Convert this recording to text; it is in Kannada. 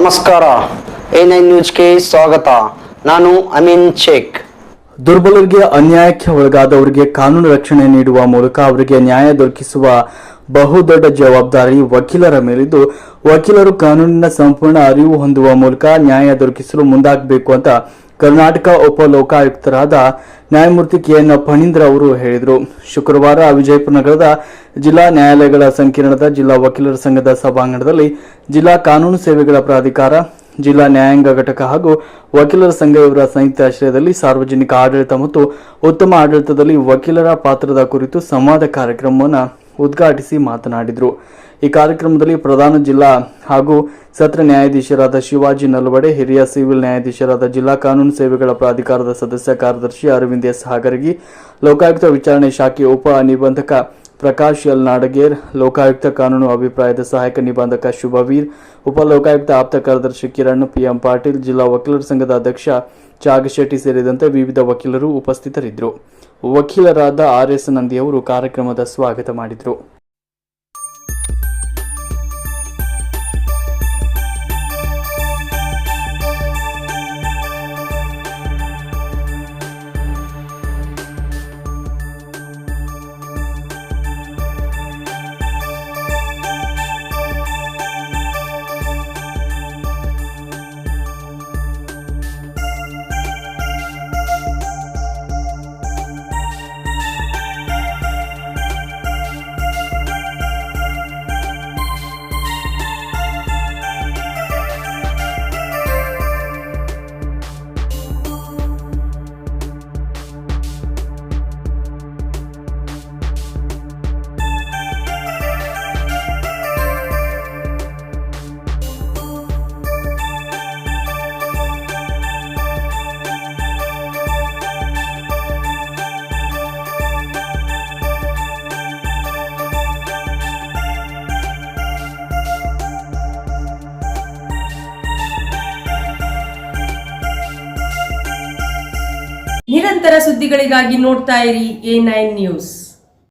ನಮಸ್ಕಾರ. A9 ನ್ಯೂಸ್ಗೆ ಸ್ವಾಗತ. ನಾನು ಅಮೀನ್ ಶೇಖ್. ದುರ್ಬಲರಿಗೆ ಅನ್ಯಾಯಕ್ಕೆ ಒಳಗಾದವರಿಗೆ ಕಾನೂನು ರಕ್ಷಣೆ ನೀಡುವ ಮೂಲಕ ಅವರಿಗೆ ನ್ಯಾಯ ದೊರಕಿಸುವ ಬಹುದೊಡ್ಡ ಜವಾಬ್ದಾರಿ ವಕೀಲರ ಮೇಲಿದ್ದು, ವಕೀಲರು ಕಾನೂನಿನ ಸಂಪೂರ್ಣ ಅರಿವು ಹೊಂದುವ ಮೂಲಕ ನ್ಯಾಯ ದೊರಕಿಸಲು ಮುಂದಾಗಬೇಕು ಅಂತ ಕರ್ನಾಟಕ ಉಪ ಲೋಕಾಯುಕ್ತರಾದ ನ್ಯಾಯಮೂರ್ತಿ KN ಫಣೀಂದ್ರ ಅವರು ಹೇಳಿದರು. ಶುಕ್ರವಾರ ವಿಜಯಪುರ ನಗರದ ಜಿಲ್ಲಾ ನ್ಯಾಯಾಲಯಗಳ ಸಂಕೀರ್ಣದ ಜಿಲ್ಲಾ ವಕೀಲರ ಸಂಘದ ಸಭಾಂಗಣದಲ್ಲಿ ಜಿಲ್ಲಾ ಕಾನೂನು ಸೇವೆಗಳ ಪ್ರಾಧಿಕಾರ, ಜಿಲ್ಲಾ ನ್ಯಾಯಾಂಗ ಘಟಕ ಹಾಗೂ ವಕೀಲರ ಸಂಘ ಇವರ ಸಂಯುಕ್ತ ಆಶ್ರಯದಲ್ಲಿ ಸಾರ್ವಜನಿಕ ಆಡಳಿತ ಮತ್ತು ಉತ್ತಮ ಆಡಳಿತದಲ್ಲಿ ವಕೀಲರ ಪಾತ್ರದ ಕುರಿತು ಸಂವಾದ ಕಾರ್ಯಕ್ರಮವನ್ನು ಉದ್ಘಾಟಿಸಿ ಮಾತನಾಡಿದರು. ಈ ಕಾರ್ಯಕ್ರಮದಲ್ಲಿ ಪ್ರಧಾನ ಜಿಲ್ಲಾ ಹಾಗೂ ಸತ್ರ ನ್ಯಾಯಾಧೀಶರಾದ ಶಿವಾಜಿ ನಲ್ವಡೆ, ಹಿರಿಯ ಸಿವಿಲ್ ನ್ಯಾಯಾಧೀಶರಾದ ಜಿಲ್ಲಾ ಕಾನೂನು ಸೇವೆಗಳ ಪ್ರಾಧಿಕಾರದ ಸದಸ್ಯ ಕಾರ್ಯದರ್ಶಿ ಅರವಿಂದ್ ಎಸ್ ಹಾಗರಗಿ, ಲೋಕಾಯುಕ್ತ ವಿಚಾರಣೆ ಶಾಖೆ ಉಪ ನಿಬಂಧಕ ಪ್ರಕಾಶ್ ಎಲ್ ನಾಡಗೇರ್, ಲೋಕಾಯುಕ್ತ ಕಾನೂನು ಅಭಿಪ್ರಾಯದ ಸಹಾಯಕ ನಿಬಂಧಕ ಶುಭವೀರ್, ಉಪ ಲೋಕಾಯುಕ್ತ ಆಪ್ತ ಕಾರ್ಯದರ್ಶಿ ಕಿರಣ್ PM ಪಾಟೀಲ್, ಜಿಲ್ಲಾ ವಕೀಲರ ಸಂಘದ ಅಧ್ಯಕ್ಷ ಚಾಗಶೆಟ್ಟಿ ಸೇರಿದಂತೆ ವಿವಿಧ ವಕೀಲರು ಉಪಸ್ಥಿತರಿದ್ದರು. ವಕೀಲರಾದ RS ನಂದಿ ಅವರು ಕಾರ್ಯಕ್ರಮದ ಸ್ವಾಗತ ಮಾಡಿದರು. ನಿರಂತರ ಸುದ್ದಿಗಳಿಗಾಗಿ ನೋಡ್ತಾ ಇರಿ A9 ನ್ಯೂಸ್.